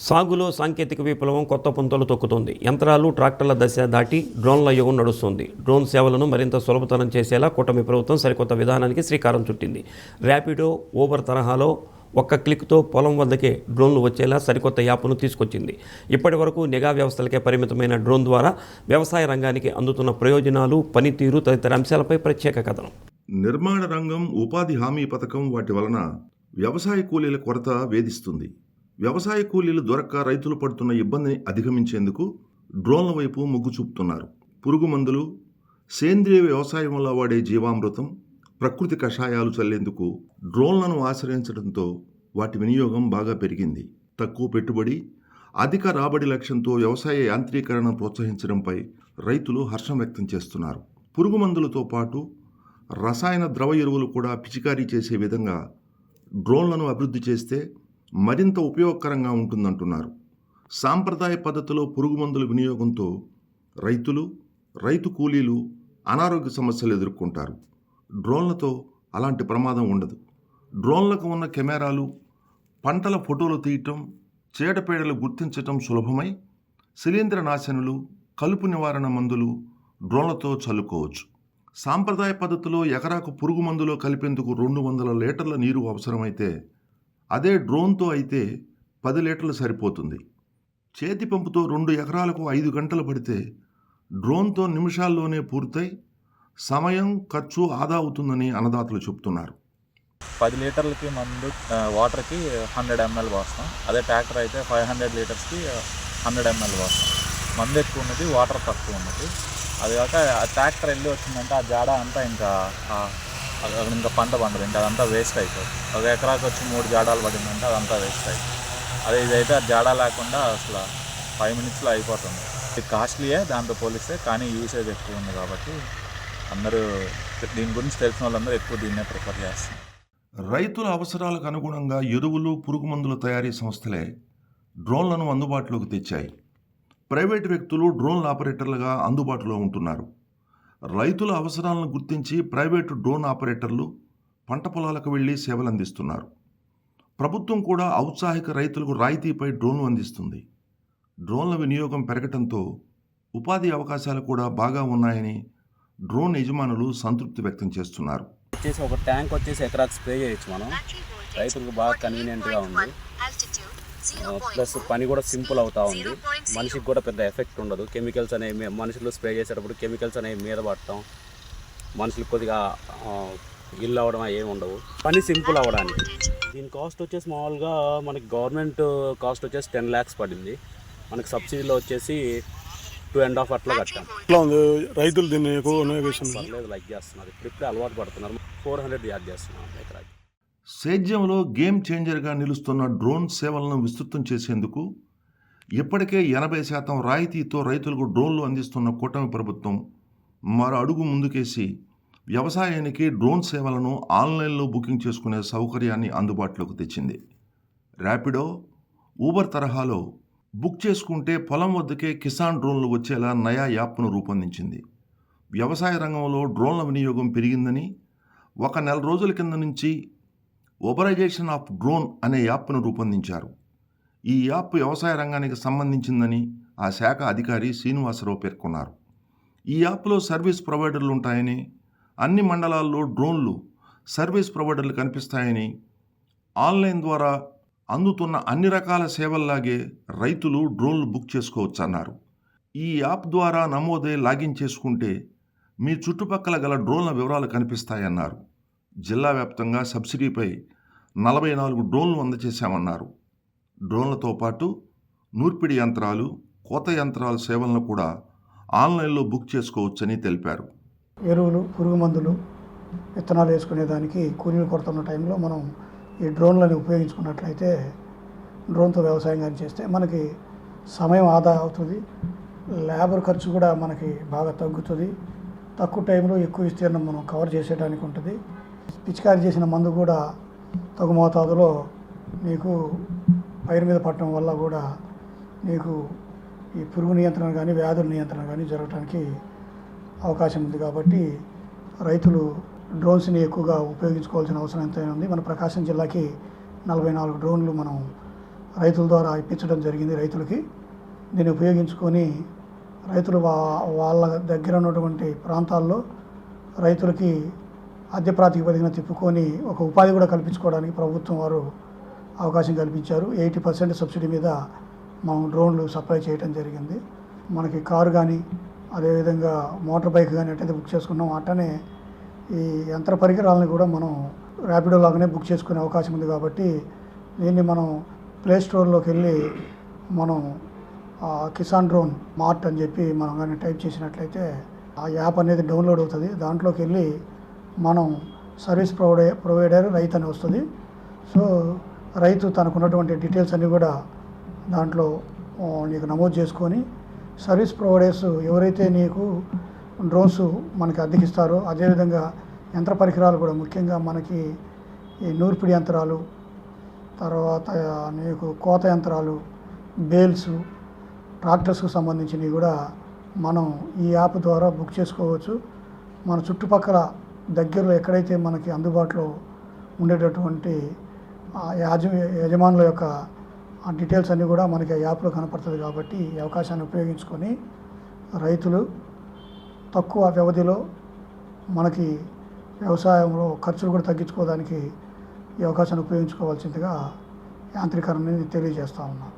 సాగులో సాంకేతిక విప్లవం కొత్త పుంతలు తొక్కుతోంది. యంత్రాలు, ట్రాక్టర్ల దశ దాటి డ్రోన్ల యుగం నడుస్తుంది. డ్రోన్ సేవలను మరింత సులభతరం చేసేలా కూటమి ప్రభుత్వం సరికొత్త విధానానికి శ్రీకారం చుట్టింది. ర్యాపిడో, ఊబర్ తరహాలో ఒక్క క్లిక్తో పొలం వద్దకే డ్రోన్లు వచ్చేలా సరికొత్త యాప్ను తీసుకొచ్చింది. ఇప్పటి వరకు నిఘా వ్యవస్థలకే పరిమితమైన డ్రోన్ ద్వారా వ్యవసాయ రంగానికి అందుతున్న ప్రయోజనాలు, పనితీరు తదితర అంశాలపై ప్రత్యేక కథనం. నిర్మాణ రంగం, ఉపాధి హామీ పథకం వాటి వలన వ్యవసాయ కూలీల కొరత వేధిస్తుంది. వ్యవసాయ కూలీలు దొరక్క రైతులు పడుతున్న ఇబ్బందిని అధిగమించేందుకు డ్రోన్ల వైపు మొగ్గు చూపుతున్నారు. పురుగు మందులు, సేంద్రియ వ్యవసాయంలో వాడే జీవామృతం, ప్రకృతి కషాయాలు చల్లేందుకు డ్రోన్లను ఆశ్రయించడంతో వాటి వినియోగం బాగా పెరిగింది. తక్కువ పెట్టుబడి, అధిక రాబడి లక్ష్యంతో వ్యవసాయ యాంత్రీకరణను ప్రోత్సహించడంపై రైతులు హర్షం వ్యక్తం చేస్తున్నారు. పురుగు మందులతో పాటు రసాయన ద్రవ ఎరువులు కూడా పిచికారీ చేసే విధంగా డ్రోన్లను అభివృద్ధి చేస్తే మరింత ఉపయోగకరంగా ఉంటుందంటున్నారు. సాంప్రదాయ పద్ధతిలో పురుగు మందుల వినియోగంతో రైతు కూలీలు అనారోగ్య సమస్యలు ఎదుర్కొంటారు. డ్రోన్లతో అలాంటి ప్రమాదం ఉండదు. డ్రోన్లకు ఉన్న కెమెరాలు పంటల ఫోటోలు తీయటం, చీడపీడలు గుర్తించటం సులభమై శిలీంద్ర నాశనులు, కలుపు నివారణ మందులు డ్రోన్లతో చల్లుకోవచ్చు. సాంప్రదాయ పద్ధతిలో ఎకరాకు పురుగు మందులో కలిపేందుకు 200 లీటర్ల నీరు అవసరమైతే అదే డ్రోన్తో అయితే 10 లీటర్లు సరిపోతుంది. చేతి పంపుతో 2 ఎకరాలకు 5 గంటలు పడితే డ్రోన్తో నిమిషాల్లోనే పూర్తయి సమయం, ఖర్చు ఆదా అవుతుందని అన్నదాతలు చెబుతున్నారు. 10 లీటర్లకి మందు వాటర్కి 100 ml పోస్తాం. అదే ట్రాక్టర్ అయితే 500 లీటర్స్కి 100 ml పోస్తాం. మందు ఎక్కువ ఉన్నది, వాటర్ తక్కువ ఉన్నది. అది కాక ఆ ట్రాక్టర్ వెళ్ళి వచ్చిందంటే ఆ జాడ అంతా ఇంకా పంట పండదు, ఇంకా అదంతా వేస్ట్ అయిపోతుంది. ఒక ఎకరాకి వచ్చి 3 జాడాలు పడిందంటే అదంతా వేస్ట్ అయిపోతుంది. అదే ఇదైతే ఆ జాడ లేకుండా అసలు 5 minutesలో అయిపోతుంది. ఇది కాస్ట్లీయే దాంతో పోలిస్తే, కానీ యూసేజ్ ఎక్కువ ఉంది కాబట్టి అందరూ దీని గురించి తెలిసిన వాళ్ళందరూ ఎక్కువ దీన్నే ప్రిఫర్ చేస్తారు. రైతుల అవసరాలకు అనుగుణంగా ఎరువులు, పురుగు మందుల తయారీ సంస్థలే డ్రోన్లను అందుబాటులోకి తెచ్చాయి. ప్రైవేటు వ్యక్తులు డ్రోన్ ఆపరేటర్లుగా అందుబాటులో ఉంటున్నారు. రైతుల అవసరాలను గుర్తించి ప్రైవేటు డ్రోన్ ఆపరేటర్లు పంట పొలాలకు వెళ్లి సేవలు అందిస్తున్నారు. ప్రభుత్వం కూడా ఔత్సాహిక రైతులకు రాయితీపై డ్రోన్లు అందిస్తుంది. డ్రోన్ల వినియోగం పెరగటంతో ఉపాధి అవకాశాలు కూడా బాగా ఉన్నాయని డ్రోన్ యజమానులు సంతృప్తి వ్యక్తం చేస్తున్నారు. ఒక ట్యాంక్ వచ్చేసి ఎకరాకు స్ప్రే చేయొచ్చు మనం. రైతులకు బాగా కన్వీనియంట్గా ఉంది. ప్లస్ పని కూడా సింపుల్ అవుతా ఉంది. మనిషికి కూడా పెద్ద ఎఫెక్ట్ ఉండదు. కెమికల్స్ అనేవి మనుషులు స్ప్రే చేసేటప్పుడు కెమికల్స్ అనేవి మీద పడటం, మనుషులకు కొద్దిగా ఇల్లు అవ్వడం ఏమి ఉండవు. పని సింపుల్ అవ్వడానికి. దీని కాస్ట్ వచ్చేసి మామూలుగా మనకి గవర్నమెంట్ కాస్ట్ వచ్చేసి 10 lakhs పడింది. మనకి సబ్సిడీలో వచ్చేసి 2.5 అట్లా కట్టాం. రైతులు దీన్ని పర్లేదు, లైక్ చేస్తున్నారు. ఇప్పుడే అలవాటు పడుతున్నారు. 400 యాడ్ చేస్తున్నాం ఎకరాకి. సేద్యంలో గేమ్ చేంజర్గా నిలుస్తున్న డ్రోన్ సేవలను విస్తృతం చేసేందుకు ఇప్పటికే 80% రాయితీతో రైతులకు డ్రోన్లు అందిస్తున్న కూటమి ప్రభుత్వం మరో అడుగు ముందుకేసి వ్యవసాయానికి డ్రోన్ సేవలను ఆన్లైన్లో బుకింగ్ చేసుకునే సౌకర్యాన్ని అందుబాటులోకి తెచ్చింది. ర్యాపిడో, ఊబర్ తరహాలో బుక్ చేసుకుంటే పొలం వద్దకే కిసాన్ డ్రోన్లు వచ్చేలా నయా యాప్ను రూపొందించింది. వ్యవసాయ రంగంలో డ్రోన్ల వినియోగం పెరిగిందని, 1 నెల రోజుల కింద నుంచి ఓబరైజేషన్ ఆఫ్ డ్రోన్ అనే యాప్ను రూపొందించారు. ఈ యాప్ వ్యవసాయ రంగానికి సంబంధించిందని ఆ శాఖ అధికారి శ్రీనివాసరావు పేర్కొన్నారు. ఈ యాప్లో సర్వీస్ ప్రొవైడర్లు ఉంటాయని, అన్ని మండలాల్లో డ్రోన్లు సర్వీస్ ప్రొవైడర్లు కనిపిస్తాయని, ఆన్లైన్ ద్వారా అందుతున్న అన్ని రకాల సేవల్లాగే రైతులు డ్రోన్లు బుక్ చేసుకోవచ్చన్నారు. ఈ యాప్ ద్వారా నమోదే లాగిన్ చేసుకుంటే మీ చుట్టుపక్కల గల డ్రోన్ల వివరాలు కనిపిస్తాయన్నారు. జిల్లా వ్యాప్తంగా సబ్సిడీపై 44 డ్రోన్లు అందజేశామన్నారు. డ్రోన్లతో పాటు నూర్పిడి యంత్రాలు, కోత యంత్రాల సేవలను కూడా ఆన్లైన్లో బుక్ చేసుకోవచ్చని తెలిపారు. ఎరువులు, పురుగు మందులు, విత్తనాలు వేసుకునేదానికి కూలీలు కొరత ఉన్న టైంలో మనం ఈ డ్రోన్లను ఉపయోగించుకున్నట్లయితే, డ్రోన్తో వ్యవసాయం కానీ చేస్తే మనకి సమయం ఆదా అవుతుంది. లేబర్ ఖర్చు కూడా మనకి బాగా తగ్గుతుంది. తక్కువ టైంలో ఎక్కువ విస్తీర్ణం మనం కవర్ చేసేయడానికి ఉంటుంది. పిచికారీ చేసిన మందు కూడా తగు మోతాదులో నీకు పైరు మీద పట్టడం వల్ల కూడా నీకు ఈ పురుగు నియంత్రణ కానీ, వ్యాధుల నియంత్రణ కానీ జరగడానికి అవకాశం ఉంది. కాబట్టి రైతులు డ్రోన్స్ని ఎక్కువగా ఉపయోగించుకోవాల్సిన అవసరం ఎంతైనా ఉంది. మన ప్రకాశం జిల్లాకి 44 డ్రోన్లు మనం రైతుల ద్వారా ఇప్పించడం జరిగింది రైతులకి. దీన్ని ఉపయోగించుకొని రైతులు వాళ్ళ దగ్గర ఉన్నటువంటి ప్రాంతాల్లో రైతులకి అద్దె ప్రాతిపదికన తిప్పుకొని ఒక ఉపాధి కూడా కల్పించుకోవడానికి ప్రభుత్వం వారు అవకాశం కల్పించారు. 80% సబ్సిడీ మీద మనం డ్రోన్లు సప్లై చేయడం జరిగింది. మనకి కారు కానీ అదేవిధంగా మోటార్ బైక్ కానీ ఎట్టయితే బుక్ చేసుకున్నాం అట్టనే ఈ యంత్ర పరికరాలను కూడా మనం ర్యాపిడో లాగానే బుక్ చేసుకునే అవకాశం ఉంది. కాబట్టి దీన్ని మనం ప్లే స్టోర్లోకి వెళ్ళి మనం కిసాన్ డ్రోన్ మార్ట్ అని చెప్పి మనం కానీ టైప్ చేసినట్లయితే ఆ యాప్ అనేది డౌన్లోడ్ అవుతుంది. దాంట్లోకి వెళ్ళి మనం సర్వీస్ ప్రొవైడర్ రైతు అని వస్తుంది. సో రైతు తనకున్నటువంటి డీటెయిల్స్ అన్నీ కూడా దాంట్లో నీకు నమోదు చేసుకొని సర్వీస్ ప్రొవైడర్స్ ఎవరైతే నీకు డ్రోన్స్ మనకి అద్దెకిస్తారో అదేవిధంగా యంత్ర పరికరాలు కూడా ముఖ్యంగా మనకి ఈ నూర్పిడి యంత్రాలు, తర్వాత నీకు కోత యంత్రాలు, బేల్స్, ట్రాక్టర్స్కు సంబంధించినవి కూడా మనం ఈ యాప్ ద్వారా బుక్ చేసుకోవచ్చు. మన చుట్టుపక్కల దగ్గరలో ఎక్కడైతే మనకి అందుబాటులో ఉండేటటువంటి యజమానుల యొక్క ఆ డీటెయిల్స్ అన్నీ కూడా మనకి ఆ యాప్లో కనపడుతుంది. కాబట్టి ఈ అవకాశాన్ని ఉపయోగించుకొని రైతులు తక్కువ వ్యవధిలో మనకి వ్యవసాయంలో ఖర్చులు కూడా తగ్గించుకోవడానికి ఈ అవకాశాన్ని ఉపయోగించుకోవాల్సిందిగా యాంత్రీకరణని తెలియజేస్తా ఉన్నాను.